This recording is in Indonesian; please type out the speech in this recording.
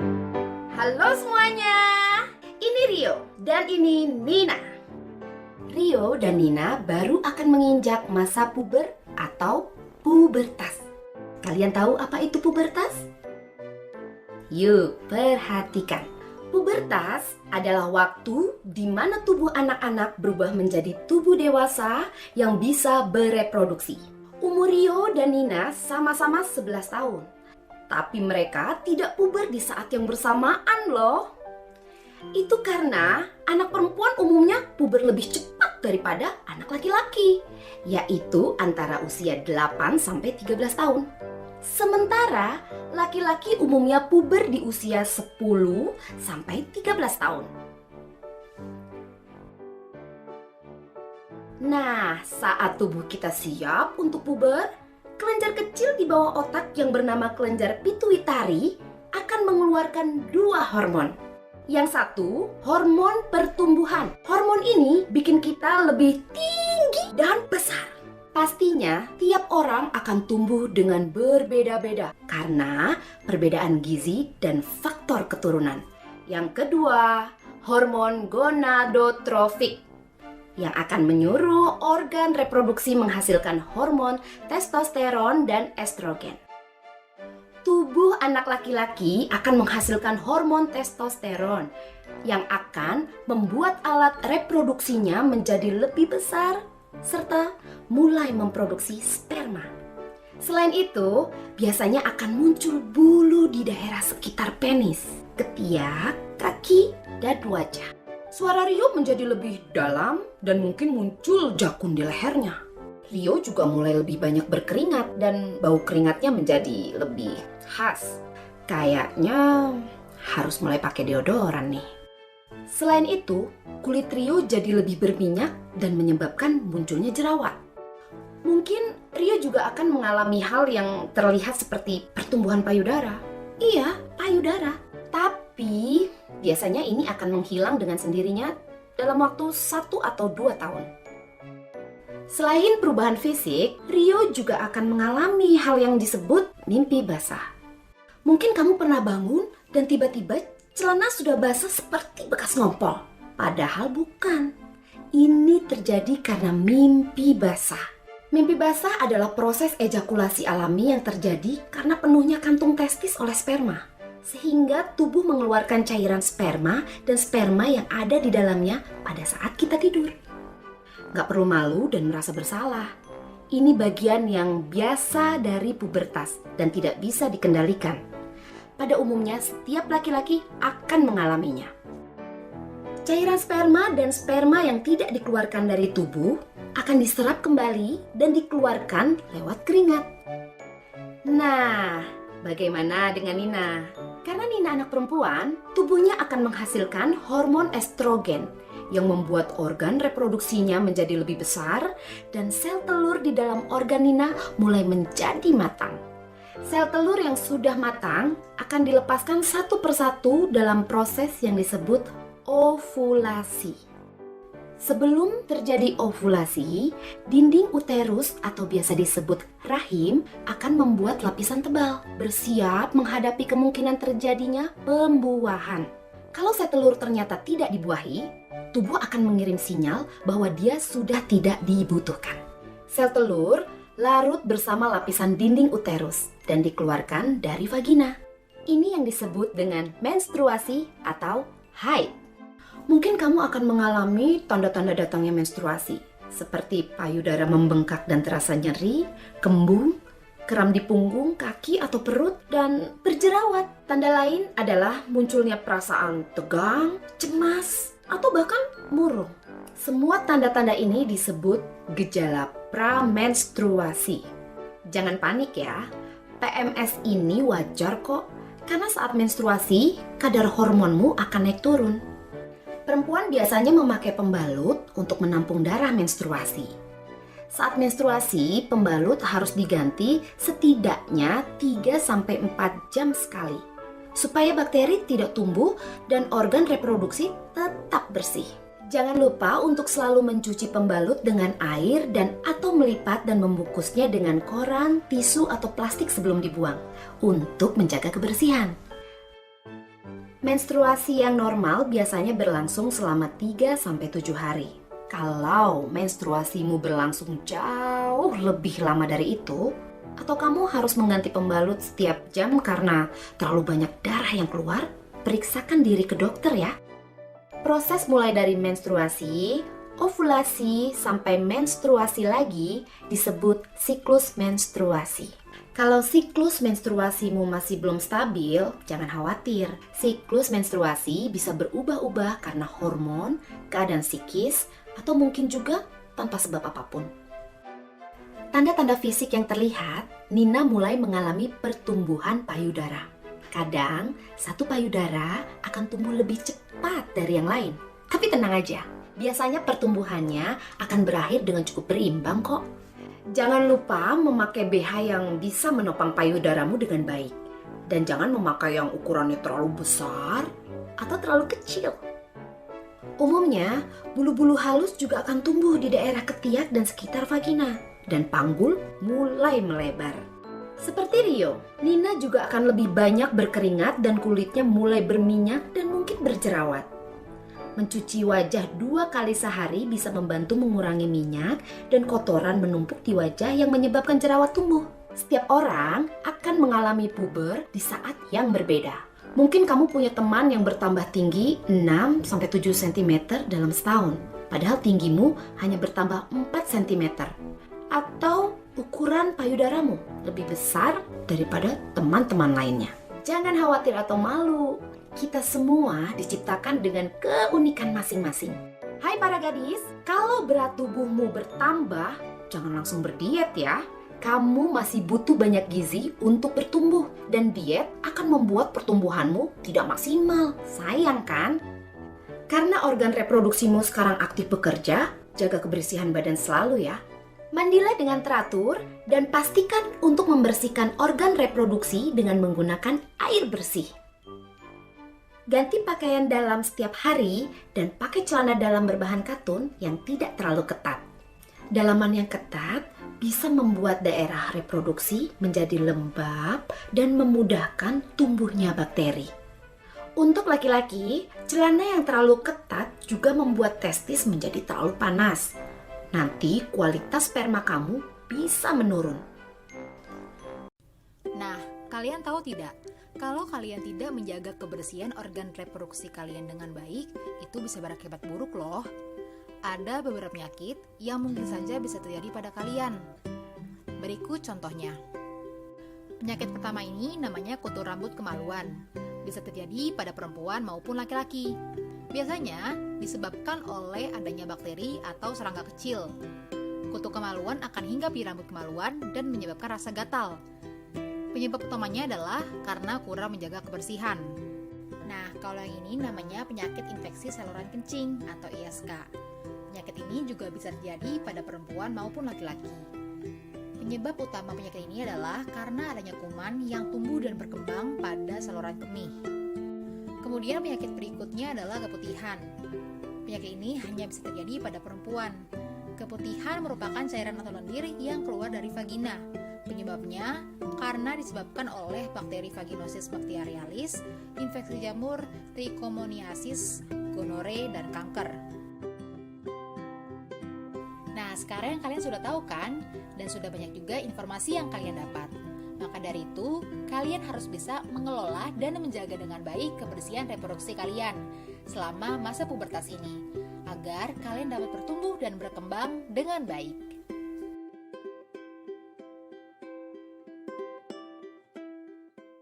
Halo semuanya, ini Rio dan ini Nina. Rio dan Nina baru akan menginjak masa puber atau pubertas. Kalian tahu apa itu pubertas? Yuk, perhatikan. Pubertas adalah waktu di mana tubuh anak-anak berubah menjadi tubuh dewasa yang bisa bereproduksi. Umur Rio dan Nina sama-sama 11 tahun. Tapi mereka tidak puber di saat yang bersamaan loh. Itu karena anak perempuan umumnya puber lebih cepat daripada anak laki-laki, yaitu antara usia 8 sampai 13 tahun. Sementara laki-laki umumnya puber di usia 10 sampai 13 tahun. Nah, saat tubuh kita siap untuk puber, kelenjar kecil di bawah otak yang bernama kelenjar pituitari akan mengeluarkan dua hormon. Yang satu, hormon pertumbuhan. Hormon ini bikin kita lebih tinggi dan besar. Pastinya, tiap orang akan tumbuh dengan berbeda-beda karena perbedaan gizi dan faktor keturunan. Yang kedua, hormon gonadotrofik yang akan menyuruh organ reproduksi menghasilkan hormon testosteron dan estrogen. Tubuh anak laki-laki akan menghasilkan hormon testosteron yang akan membuat alat reproduksinya menjadi lebih besar serta mulai memproduksi sperma. Selain itu, biasanya akan muncul bulu di daerah sekitar penis, ketiak, kaki, dan wajah. Suara Rio menjadi lebih dalam dan mungkin muncul jakun di lehernya. Rio juga mulai lebih banyak berkeringat dan bau keringatnya menjadi lebih khas. Kayaknya harus mulai pakai deodoran nih. Selain itu, kulit Rio jadi lebih berminyak dan menyebabkan munculnya jerawat. Mungkin Rio juga akan mengalami hal yang terlihat seperti pertumbuhan payudara. Iya, payudara. Tapi biasanya ini akan menghilang dengan sendirinya dalam waktu 1 atau 2 tahun. Selain perubahan fisik, Rio juga akan mengalami hal yang disebut mimpi basah. Mungkin kamu pernah bangun dan tiba-tiba celana sudah basah seperti bekas ngompol. Padahal bukan. Ini terjadi karena mimpi basah. Mimpi basah adalah proses ejakulasi alami yang terjadi karena penuhnya kantung testis oleh sperma. Sehingga tubuh mengeluarkan cairan sperma dan sperma yang ada di dalamnya pada saat kita tidur. Gak perlu malu dan merasa bersalah. Ini bagian yang biasa dari pubertas dan tidak bisa dikendalikan. Pada umumnya setiap laki-laki akan mengalaminya. Cairan sperma dan sperma yang tidak dikeluarkan dari tubuh akan diserap kembali dan dikeluarkan lewat keringat. Nah, bagaimana dengan Nina? Karena Nina anak perempuan, tubuhnya akan menghasilkan hormon estrogen yang membuat organ reproduksinya menjadi lebih besar dan sel telur di dalam organ Nina mulai menjadi matang. Sel telur yang sudah matang akan dilepaskan satu persatu dalam proses yang disebut ovulasi. Sebelum terjadi ovulasi, dinding uterus atau biasa disebut rahim akan membuat lapisan tebal, bersiap menghadapi kemungkinan terjadinya pembuahan. Kalau sel telur ternyata tidak dibuahi, tubuh akan mengirim sinyal bahwa dia sudah tidak dibutuhkan. Sel telur larut bersama lapisan dinding uterus dan dikeluarkan dari vagina. Ini yang disebut dengan menstruasi atau haid. Mungkin kamu akan mengalami tanda-tanda datangnya menstruasi, seperti payudara membengkak dan terasa nyeri, kembung, kram di punggung, kaki atau perut, dan berjerawat. Tanda lain adalah munculnya perasaan tegang, cemas, atau bahkan murung. Semua tanda-tanda ini disebut gejala pramenstruasi. Jangan panik ya, PMS ini wajar kok, karena saat menstruasi, kadar hormonmu akan naik turun. Perempuan biasanya memakai pembalut untuk menampung darah menstruasi. Saat menstruasi, pembalut harus diganti setidaknya 3-4 jam sekali, supaya bakteri tidak tumbuh dan organ reproduksi tetap bersih. Jangan lupa untuk selalu mencuci pembalut dengan air dan atau melipat dan membungkusnya dengan koran, tisu atau plastik sebelum dibuang untuk menjaga kebersihan. Menstruasi yang normal biasanya berlangsung selama 3-7 hari. Kalau menstruasimu berlangsung jauh lebih lama dari itu, atau kamu harus mengganti pembalut setiap jam karena terlalu banyak darah yang keluar, periksakan diri ke dokter ya. Proses mulai dari menstruasi, ovulasi, sampai menstruasi lagi disebut siklus menstruasi. Kalau siklus menstruasimu masih belum stabil, jangan khawatir. Siklus menstruasi bisa berubah-ubah karena hormon, keadaan psikis, atau mungkin juga tanpa sebab apapun. Tanda-tanda fisik yang terlihat, Nina mulai mengalami pertumbuhan payudara. Kadang, satu payudara akan tumbuh lebih cepat dari yang lain. Tapi tenang aja, biasanya pertumbuhannya akan berakhir dengan cukup berimbang kok. Jangan lupa memakai BH yang bisa menopang payudaramu dengan baik. Dan jangan memakai yang ukurannya terlalu besar atau terlalu kecil. Umumnya, bulu-bulu halus juga akan tumbuh di daerah ketiak dan sekitar vagina. Dan panggul mulai melebar. Seperti Rio, Nina juga akan lebih banyak berkeringat dan kulitnya mulai berminyak dan mungkin berjerawat. Mencuci wajah 2 kali sehari bisa membantu mengurangi minyak dan kotoran menumpuk di wajah yang menyebabkan jerawat tumbuh. Setiap orang akan mengalami puber di saat yang berbeda. Mungkin kamu punya teman yang bertambah tinggi 6-7 cm dalam setahun, padahal tinggimu hanya bertambah 4 cm. Atau ukuran payudaramu lebih besar daripada teman-teman lainnya. Jangan khawatir atau malu. Kita semua diciptakan dengan keunikan masing-masing. Hai para gadis, kalau berat tubuhmu bertambah, jangan langsung berdiet ya. Kamu masih butuh banyak gizi untuk bertumbuh, dan diet akan membuat pertumbuhanmu tidak maksimal. Sayang kan? Karena organ reproduksimu sekarang aktif bekerja, jaga kebersihan badan selalu ya. Mandilah dengan teratur dan pastikan untuk membersihkan organ reproduksi dengan menggunakan air bersih. Ganti pakaian dalam setiap hari dan pakai celana dalam berbahan katun yang tidak terlalu ketat. Dalaman yang ketat bisa membuat daerah reproduksi menjadi lembab dan memudahkan tumbuhnya bakteri. Untuk laki-laki, celana yang terlalu ketat juga membuat testis menjadi terlalu panas. Nanti kualitas sperma kamu bisa menurun. Nah, kalian tahu tidak? Kalau kalian tidak menjaga kebersihan organ reproduksi kalian dengan baik, itu bisa berakibat buruk loh. Ada beberapa penyakit yang mungkin saja bisa terjadi pada kalian. Berikut contohnya. Penyakit pertama ini namanya kutu rambut kemaluan. Bisa terjadi pada perempuan maupun laki-laki. Biasanya disebabkan oleh adanya bakteri atau serangga kecil. Kutu kemaluan akan hinggap di rambut kemaluan dan menyebabkan rasa gatal. Penyebab utamanya adalah karena kurang menjaga kebersihan. Nah, kalau yang ini namanya penyakit infeksi saluran kencing atau ISK. Penyakit ini juga bisa terjadi pada perempuan maupun laki-laki. Penyebab utama penyakit ini adalah karena adanya kuman yang tumbuh dan berkembang pada saluran kemih. Kemudian penyakit berikutnya adalah keputihan. Penyakit ini hanya bisa terjadi pada perempuan. Keputihan merupakan cairan atau lendir yang keluar dari vagina. Penyebabnya karena disebabkan oleh bakteri Vaginosis bacterialis, infeksi jamur, trichomoniasis, gonore, dan kanker. Nah, sekarang kalian sudah tahu kan? Dan sudah banyak juga informasi yang kalian dapat. Maka dari itu, kalian harus bisa mengelola dan menjaga dengan baik kebersihan reproduksi kalian selama masa pubertas ini, agar kalian dapat bertumbuh dan berkembang dengan baik.